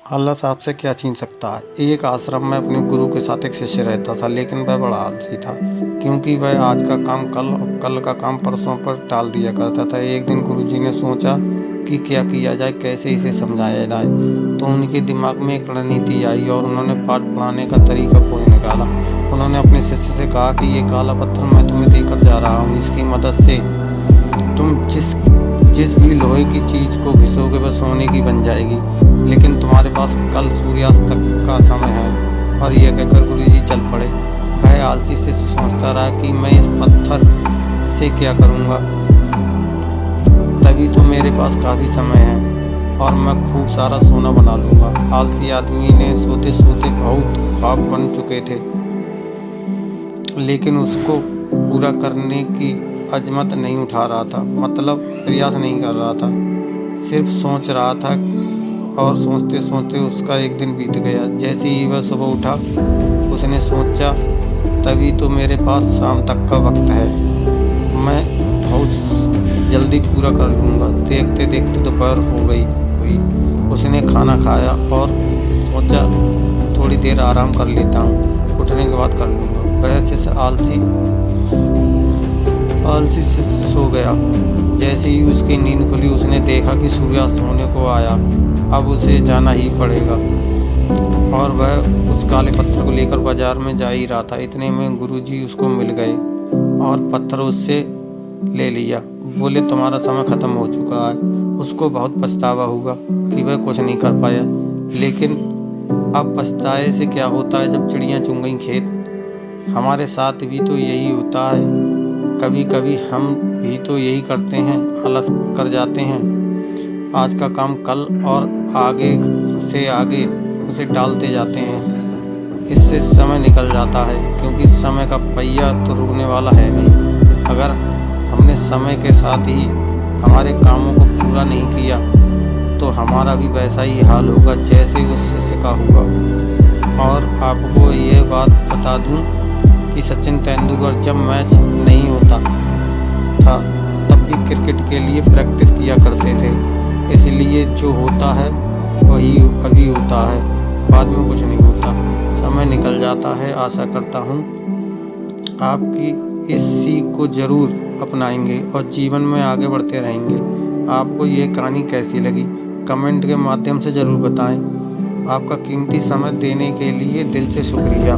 आलस आपसे क्या छीन सकता है। एक आश्रम में अपने गुरु के साथ एक शिष्य रहता था, लेकिन वह बड़ा आलसी था, क्योंकि वह आज का काम कल और कल का काम परसों पर टाल दिया करता था। एक दिन गुरुजी ने सोचा कि क्या किया जाए, कैसे इसे समझाया जाए। तो उनके दिमाग में एक रणनीति आई और उन्होंने पाठ पढ़ाने का तरीका खोज निकाला। उन्होंने अपने शिष्य से कहा कि ये काला पत्थर मैं तुम्हें देकर जा रहा हूँ, इसकी मदद से तुम जिस भी लोहे की चीज को घिसोगे वह सोने की बन जाएगी। लेकिन तुम्हारे पास कल सूर्यास्त तक का समय है। और यह कहकर गुरुजी चल पड़े। वह आलसी से सोचता रहा कि मैं इस पत्थर से क्या करूँगा, तभी तो मेरे पास काफ़ी समय है और मैं खूब सारा सोना बना लूँगा। आलसी आदमी ने सोते सोते बहुत ख्वाब बन चुके थे, लेकिन उसको पूरा करने की अजमत नहीं उठा रहा था, मतलब प्रयास नहीं कर रहा था, सिर्फ सोच रहा था। और सोचते सोचते उसका एक दिन बीत गया। जैसे ही वह सुबह उठा, उसने सोचा तभी तो मेरे पास शाम तक का वक्त है, मैं बहुत जल्दी पूरा कर लूँगा। देखते देखते दोपहर हो गई हुई। उसने खाना खाया और सोचा थोड़ी देर आराम कर लेता हूँ, उठने के बाद कर लूँगा। वह से आलसी से सो गया। जैसे ही उसकी नींद खुली, उसने देखा कि सूर्यास्त होने को आया, अब उसे जाना ही पड़ेगा। और वह उस काले पत्थर को लेकर बाजार में जा ही रहा था। इतने में गुरुजी उसको मिल गए और पत्थर उससे ले लिया। बोले तुम्हारा समय खत्म हो चुका है। उसको बहुत पछतावा हुआ कि वह कुछ नहीं कर पाया, लेकिन अब पछताए से क्या होता है जब चिड़ियाँ चुन गई खेत। हमारे साथ भी तो यही होता है, कभी कभी हम भी तो यही करते हैं, आलस कर जाते हैं। आज का काम कल और आगे से आगे उसे टालते जाते हैं। इससे समय निकल जाता है, क्योंकि समय का पहिया तो रुकने वाला है नहीं। अगर हमने समय के साथ ही हमारे कामों को पूरा नहीं किया तो हमारा भी वैसा ही हाल होगा जैसे उस शिष्य का हुआ। और आपको ये बात बता दूं कि सचिन तेंदुलकर जब मैच नहीं होता था तब भी क्रिकेट के लिए प्रैक्टिस किया करते थे। इसलिए जो होता है वही अभी होता है, बाद में कुछ नहीं होता। समय निकल जाता है। आशा करता हूँ आपकी इस सीख को ज़रूर अपनाएंगे और जीवन में आगे बढ़ते रहेंगे। आपको ये कहानी कैसी लगी कमेंट के माध्यम से ज़रूर बताएं। आपका कीमती समय देने के लिए दिल से शुक्रिया।